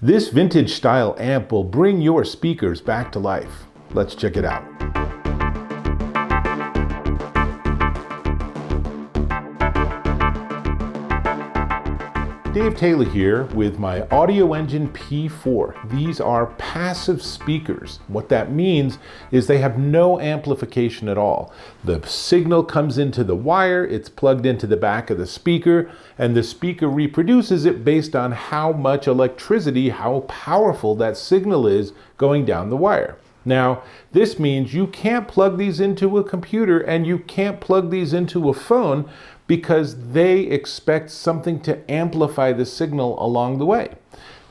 This vintage style amp will bring your speakers back to life. Let's check it out. Dave Taylor here with my Audio Engine P4. These are passive speakers. What that means is they have no amplification at all. The signal comes into the wire, it's plugged into the back of the speaker, and the speaker reproduces it based on how much electricity, how powerful that signal is going down the wire. Now, this means you can't plug these into a computer and you can't plug these into a phone because they expect something to amplify the signal along the way.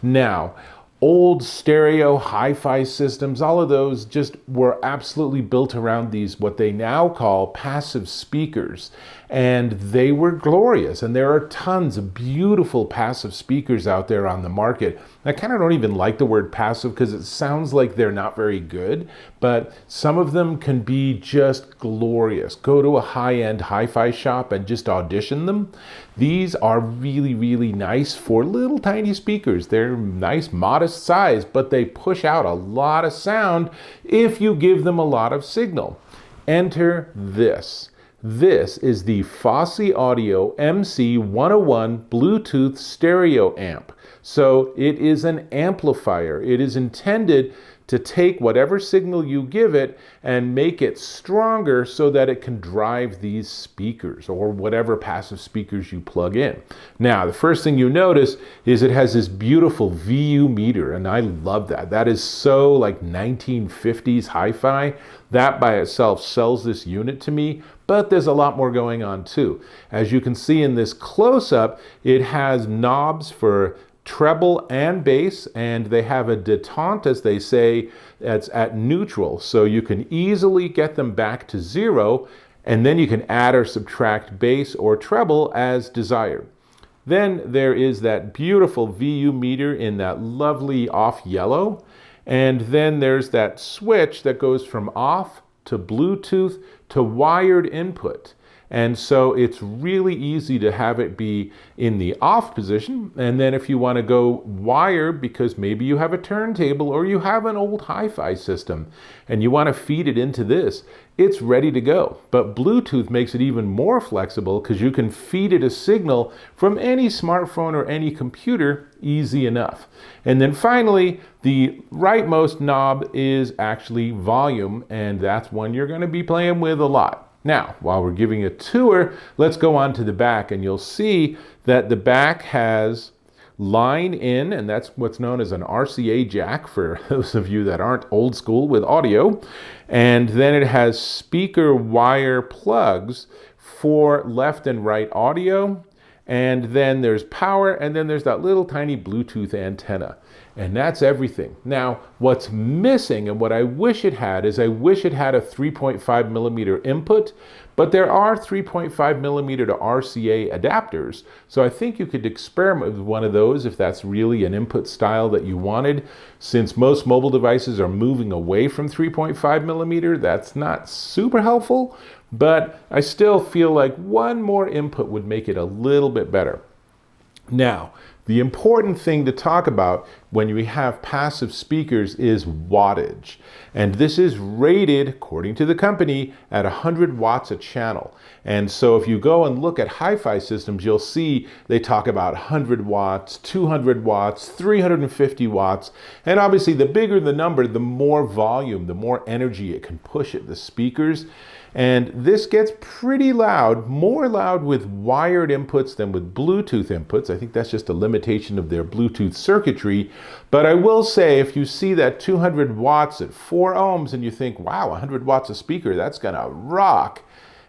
Now, old stereo hi-fi systems, all of those just were absolutely built around these, what they now call passive speakers. And they were glorious. And there are tons of beautiful passive speakers out there on the market. I kind of don't even like the word passive because it sounds like they're not very good, but some of them can be just glorious. Go to a high-end hi-fi shop and just audition them. These are really, really nice for little tiny speakers. They're nice, modest size, but they push out a lot of sound if you give them a lot of signal. Enter this. This is the Fosi Audio MC101 Bluetooth stereo amp. So it is an amplifier. It is intended to take whatever signal you give it and make it stronger so that it can drive these speakers or whatever passive speakers you plug in. Now, the first thing you notice is it has this beautiful VU meter, and I love that. That is so like 1950s hi-fi. That by itself sells this unit to me, but there's a lot more going on too. As you can see in this close-up, it has knobs for treble and bass, and they have a detente, as they say, that's at neutral. So you can easily get them back to zero, and then you can add or subtract bass or treble as desired. Then there is that beautiful VU meter in that lovely off yellow. And then there's that switch that goes from off to Bluetooth to wired input. And so it's really easy to have it be in the off position. And then if you want to go wired, because maybe you have a turntable or you have an old hi-fi system and you want to feed it into this, it's ready to go. But Bluetooth makes it even more flexible because you can feed it a signal from any smartphone or any computer easy enough. And then finally, the rightmost knob is actually volume, and that's one you're going to be playing with a lot. Now, while we're giving a tour, let's go on to the back, and you'll see that the back has line in, and that's what's known as an RCA jack for those of you that aren't old school with audio. And then it has speaker wire plugs for left and right audio. And then there's power, and then there's that little tiny Bluetooth antenna. And that's everything. Now, what's missing and what I wish it had is I wish it had a 3.5 millimeter input, but there are 3.5 millimeter to RCA adapters. So I think you could experiment with one of those if that's really an input style that you wanted. Since most mobile devices are moving away from 3.5 millimeter, that's not super helpful, but I still feel like one more input would make it a little bit better. Now, the important thing to talk about when we have passive speakers is wattage. And this is rated, according to the company, at 100 watts a channel. And so if you go and look at hi-fi systems, you'll see they talk about 100 watts, 200 watts, 350 watts. And obviously the bigger the number, the more volume, the more energy it can push at the speakers. And this gets pretty loud, more loud with wired inputs than with Bluetooth inputs. I think that's just a limitation of their Bluetooth circuitry. But I will say, if you see that 200 watts at 4 ohms and you think, wow, 100 watts of speaker, that's gonna rock.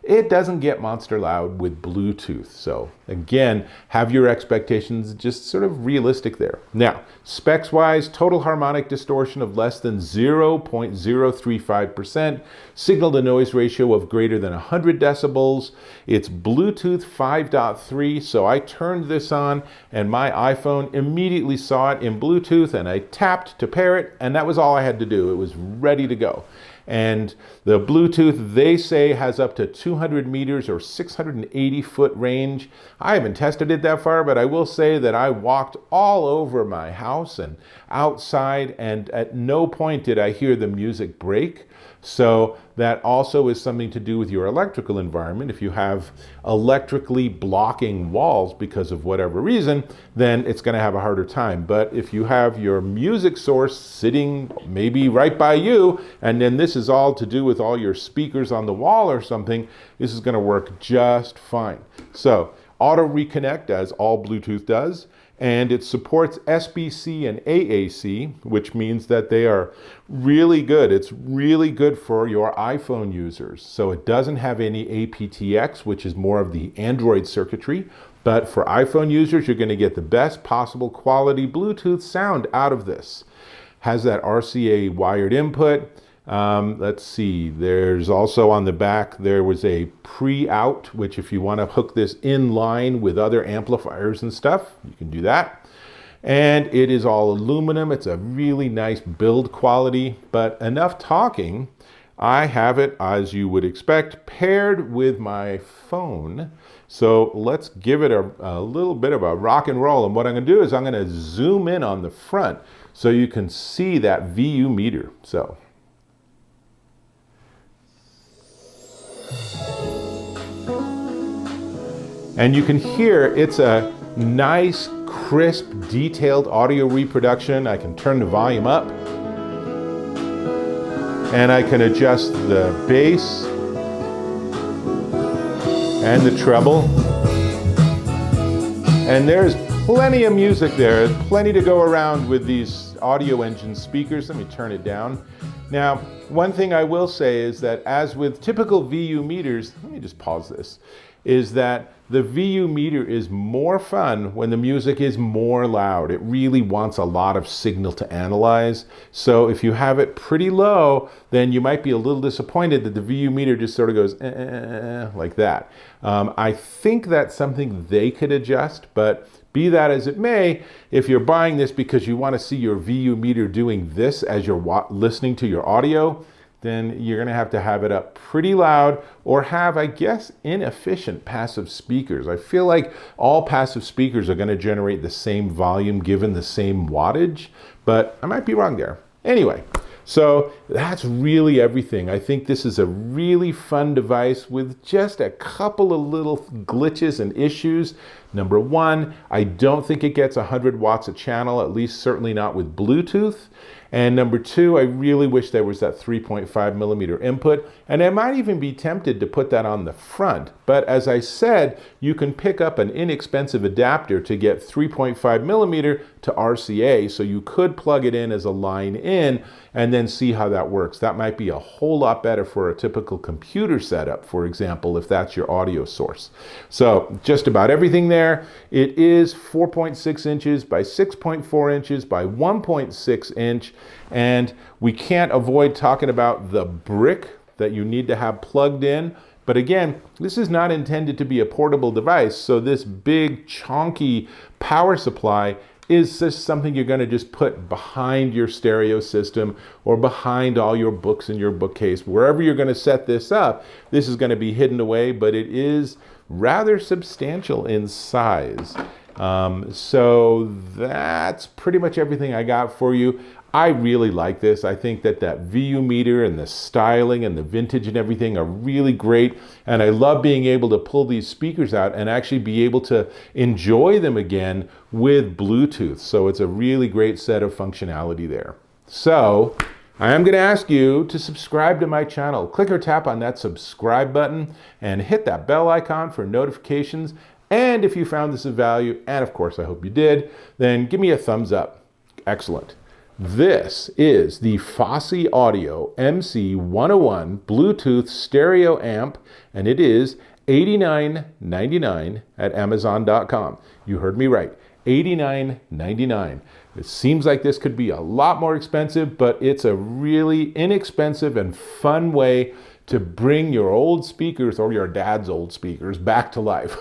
It doesn't get monster loud with Bluetooth. So again, have your expectations just sort of realistic there. Now, specs wise, total harmonic distortion of less than 0.035%, signal to noise ratio of greater than 100 decibels. It's Bluetooth 5.3, so I turned this on and my iPhone immediately saw it in Bluetooth and I tapped to pair it, and that was all I had to do. It was ready to go. And the Bluetooth, they say, has up to 200 meters or 680 foot range. I haven't tested it that far, but I will say that I walked all over my house and outside, and at no point did I hear the music break. So that also is something to do with your electrical environment. If you have electrically blocking walls because of whatever reason, then it's going to have a harder time. But if you have your music source sitting maybe right by you, and then this is all to do with all your speakers on the wall or something, this is going to work just fine. So auto reconnect, as all Bluetooth does. And it supports SBC and AAC, which means that they are really good. It's really good for your iPhone users. So it doesn't have any aptX, which is more of the Android circuitry. But for iPhone users, you're going to get the best possible quality Bluetooth sound out of this. Has that RCA wired input. Let's see, there's also on the back, there was a pre-out, which if you want to hook this in line with other amplifiers and stuff, you can do that. And it is all aluminum. It's a really nice build quality, but enough talking. I have it, as you would expect, paired with my phone. So let's give it a little bit of a rock and roll. And what I'm going to do is I'm going to zoom in on the front so you can see that VU meter. So. And you can hear it's a nice, crisp, detailed audio reproduction. I can turn the volume up. And I can adjust the bass and the treble. And there's plenty of music there, plenty to go around with these Audio Engine speakers. Let me turn it down. Now, one thing I will say is that as with typical VU meters, let me just pause this, is that the VU meter is more fun when the music is more loud. It really wants a lot of signal to analyze. So if you have it pretty low, then you might be a little disappointed that the VU meter just sort of goes like that. I think that's something they could adjust, but be that as it may, if you're buying this because you want to see your VU meter doing this as you're listening to your audio, then you're going to have it up pretty loud, or have, I guess, inefficient passive speakers. I feel like all passive speakers are going to generate the same volume given the same wattage, but I might be wrong there. Anyway, so that's really everything. I think this is a really fun device with just a couple of little glitches and issues. Number one, I don't think it gets 100 watts a channel, at least certainly not with Bluetooth. And number two, I really wish there was that 3.5 millimeter input, and I might even be tempted to put that on the front. But as I said, you can pick up an inexpensive adapter to get 3.5 millimeter to RCA, so you could plug it in as a line in and then see how that works. That might be a whole lot better for a typical computer setup, for example, if that's your audio source. So just about everything there. It is 4.6 inches by 6.4 inches by 1.6 inch. And we can't avoid talking about the brick that you need to have plugged in. But again, this is not intended to be a portable device. So this big chonky power supply is just something you're going to just put behind your stereo system or behind all your books in your bookcase. Wherever you're going to set this up, this is going to be hidden away, but it is rather substantial in size. So that's pretty much everything I got for you. I really like this. I think that VU meter and the styling and the vintage and everything are really great. And I love being able to pull these speakers out and actually be able to enjoy them again with Bluetooth. So it's a really great set of functionality there. So I am going to ask you to subscribe to my channel. Click or tap on that subscribe button and hit that bell icon for notifications. And if you found this of value, and of course I hope you did, then give me a thumbs up. Excellent. This is the Fosi Audio MC101 Bluetooth stereo amp, and it is $89.99 at Amazon.com. You heard me right, $89.99. It seems like this could be a lot more expensive, but it's a really inexpensive and fun way to bring your old speakers or your dad's old speakers back to life.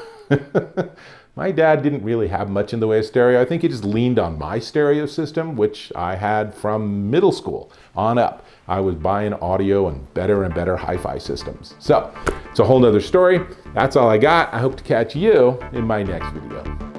My dad didn't really have much in the way of stereo. I think he just leaned on my stereo system, which I had from middle school on up. I was buying audio and better hi-fi systems. So it's a whole nother story. That's all I got. I hope to catch you in my next video.